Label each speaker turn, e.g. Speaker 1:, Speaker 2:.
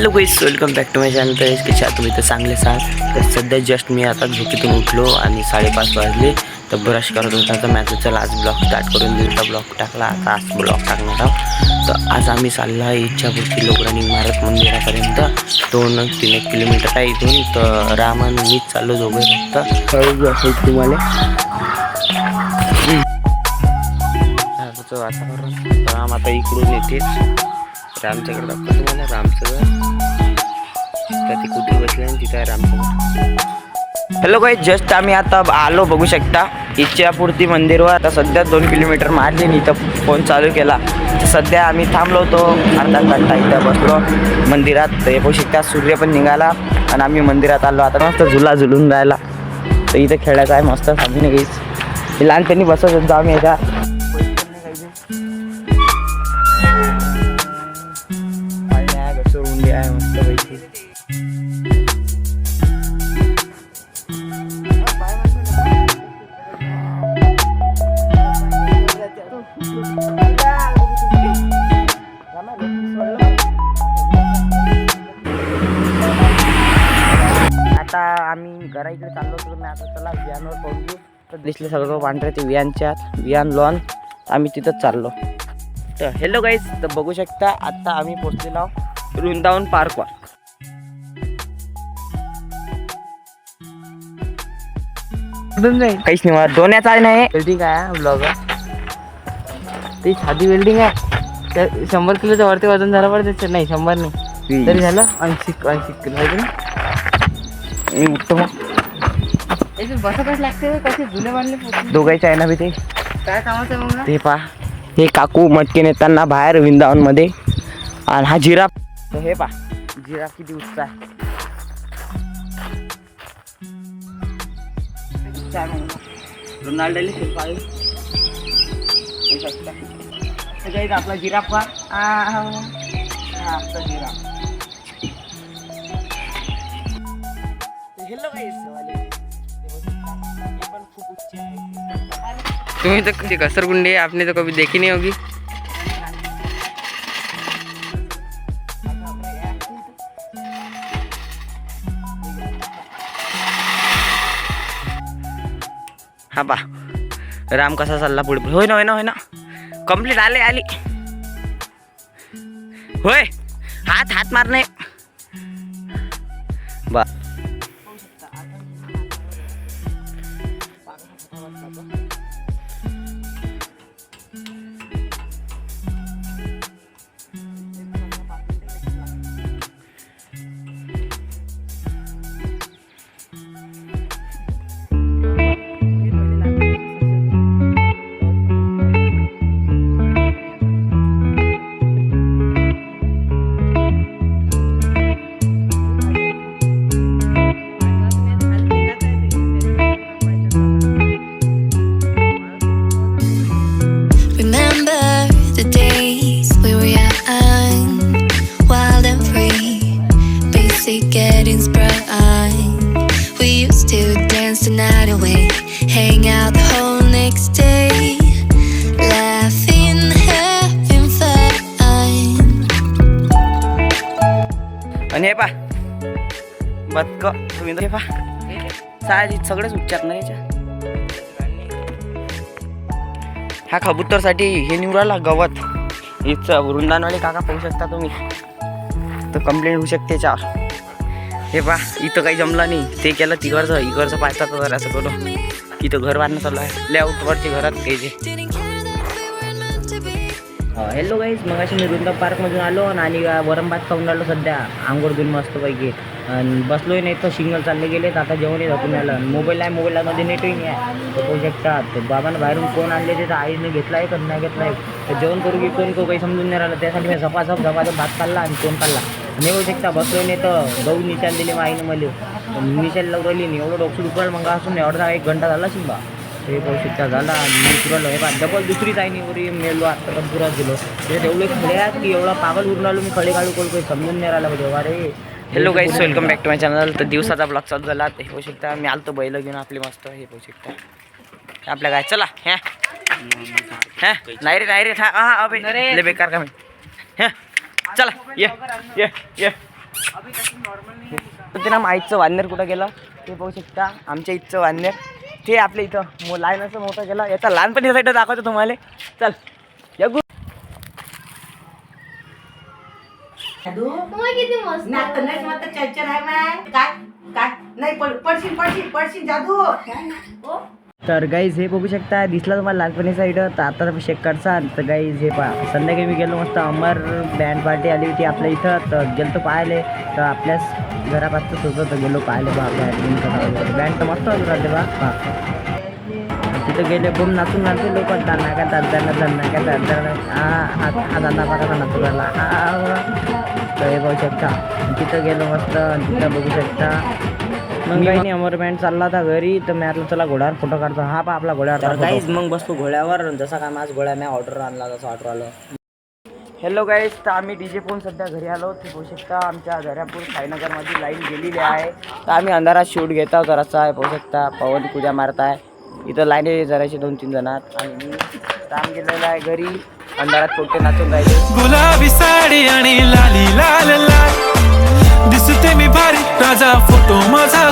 Speaker 1: Hello guys, welcome back to my channel. तर कशा तुम्ही तर चांगले असाल. तर सध्या जस्ट मी आता झोपेतून उठलो आणि 5:30 वाजले. तर ब्रश करत होता. तर मॅच चला आज ब्लॉग स्टार्ट करून दिवसा ब्लॉग टाकला. आता आज ब्लॉग टाकणार आहोत. तर आज आम्ही चाललो आहे इच्छापूर्ती लोक रनिंग मारत मंदिरापर्यंत. 2-3 किलोमीटर आहे इथून. तर रामन मीच चाललो दोघं फक्त. कळू असेल तुम्हाला वातावरण. राम आता इकडून येतेच. रामच्याकडे दाखवतो तुम्हाला रामचं घर. तर ती कुठे बसले आणि तिथं आहे रामचं घर. हॅलो गाईज, जस्ट आम्ही आता आलो बघू शकता इच्छापूर्ती मंदिरवर. आता सध्या 2 किलोमीटर मारले आणि इथं फोन चालू केला. सध्या आम्ही थांबलो होतो अर्धा घंटा इथं बसलो मंदिरात. तर हे बघू शकता सूर्य पण निघाला आणि आम्ही मंदिरात आलो. आता मस्त झुला झुलून राहिला. तर इथं खेळायचं आहे मस्त सामने गाईज. लहानपणी बसत होतो आम्ही याच्या. उंडी आहे मस्त पैकी. आता आम्ही घराकडे चाललो होतो. मी आता चला विहानवर पाहून घेऊ. तर दिसले सगळं पांढरे ते विहानच्या आत विहान लॉन. आम्ही तिथंच चाललो. तर हॅलो गाईज, तर बघू शकता आता आम्ही पोहोचलेलो आहोत वृंदावन पार्कवर. काहीच नाही दोन्याच आहे नाही. बिल्डिंग आहे ब्लॉग ती साधी बिल्डिंग आहे. त्या 100 किलोच्या वरती वजन झालं पाहिजे. नाही 100 नाही तरी झालं 80 किलो. मी उठतो मग बसतच लागते. कसे जुने बांधले दोघांचे आहे ना बी. ते काय कामाचं मग ते पहा. हे काकू मटके नेताना बाहेर वृंदावन मध्ये. आणि हा जिराफ. हे पा जिराफ किती उत्साह आहे. रोनाल्डोले आपला जिराफ पा. आपला जिराफ. हेलो गाइस, पण खूप उच्च आहे. तुम्ही तो कभी घसरगुंडी है, आपने तो कभी देखी नहीं होगी. हा बा राम कसा चालला पुढे. होय ना होय ना होय ना. कंप्लीट आली होय. हात मारणे बा.
Speaker 2: Getting sprung. We used to dance the night away, hang out the whole next day, laughing, having fun.
Speaker 1: आणि हे पा बदक तुम्ही हे पा साहजिक सगळेच उच्चार नाही याच्या. हा कबूतरसाठी हे निवडाला गवत. इथं वृंदावनवाले काका पाहू शकता तुम्ही. तर कंप्लेंट होऊ शकते याच्यावर. हे पा इथं काही जमलं नाही. ते केलं इकडचं पाहता तर असं करू. इथं घर बांधणं चालू आहे. लेआउटवरचे घरात घ्यायचे. हॅलो गाईज, मग अशी मी वृंदावन पार्कमधून आलो आणि वरंभात खाऊन आलो. सध्या आंघोळ घेऊन मस्तपैकी आणि बसलोय नाही तर सिग्नल चालले गेलेत. आता जेवणही दाखवून आलं. मोबाईलमध्ये नेटही नाही आहे. तर पाहू शकता बाबांना बाहेरून कोण आणले ते. तर आईने घेतला आहे का नाही घेतला आहे. तर जेवण करू की कोण काही समजून नाही राहिलं. त्यासाठी मी झपाझप भात खाल्ला आणि कोण खाल्ला. नाही होऊ शकता बसलोय नाही तर गहू निशाल दिले मग आईने मला. निशाल लावली नाही. एवढं डोकं दुखलं मग असून एवढा 1 घंटा झाला शिंबा. हे पाहू शकता झाला. मी पुरवलं हे पा डबल दुसरीच आहे नाही वरी मेलो. आता पण पुरा गेलो. ते एवढे खड्यात की एवढा पागल उरून आलो मी. खडे काढू काही समजून नाही राहिला पाहिजे. अरे hello guys, welcome back to my channel. तर दिवसाचा ब्लॉग चालू झाला. हे पाहू शकता मी आलतो बैल घेऊन आपली मस्त. हे पाहू शकता आपल्या काय चला. नाही रे हा अबे लय बेकार का. चला ये ते ना आईचं वानर कुठं गेलं ते पाहू शकता. आमच्या इथचं वानर ते आपल्या इथं लाईनचं मोठं गेलं. याचा लहानपणी साईड दाखवतो तुम्हाला. चल यगू
Speaker 3: किती मस्त चर्चर आहे माय. काय काय नाही पडशील जादू.
Speaker 1: तर गाईज हे बघू शकता. दिसला तुम्हाला लहानपणी साईड. तर आता शेक करसा. तर गाईज हे पहा संध्याकाळी मी गेलो मस्त अमर बँड पार्टी आली होती आपल्या इथं. तर गेलो पाहिले. तर आपल्याच घरापासून होतं तर गेलो पाहिले बा बँड तर मस्त होतं राहते बा. तिथं गेले बूम नाचून नाचून लोक दाना का दादा हा दादा बघा नाचू राहिला. तर हे बघू शकता. तिथं गेलो मस्त. तिथं बघू शकता. मग काही नाही अमर बँड चालला होता घरी. तर मी आपलं चला घोड्यावर फोटो काढतो. हा पा आपला घोड्यावर गाईज. मग बसतो घोड्यावर. जसा काय माझ घोड्या मी ऑर्डर आणला तसं ऑर्डर आलं. Hello guys. तर आम्ही डीजे फोन सध्या घरी आलो. ते बघू शकता आमच्या दर्यापूर साईनगरमध्ये लाईन गेलेली आहे. तर आम्ही अंधारात शूट घेत आहोत. जरासा आहे पाहू शकता. पवन पूजा मारताय इथं लाईन आहे जराशी 2-3 जणात. आणि मी काम गेलेलं आहे घरी. अंधारात पोटे नाचून राहिले.
Speaker 4: गुलाबी साडी आणि लाली लाल लाल दिसते मी भारी. राजा फोटो माझा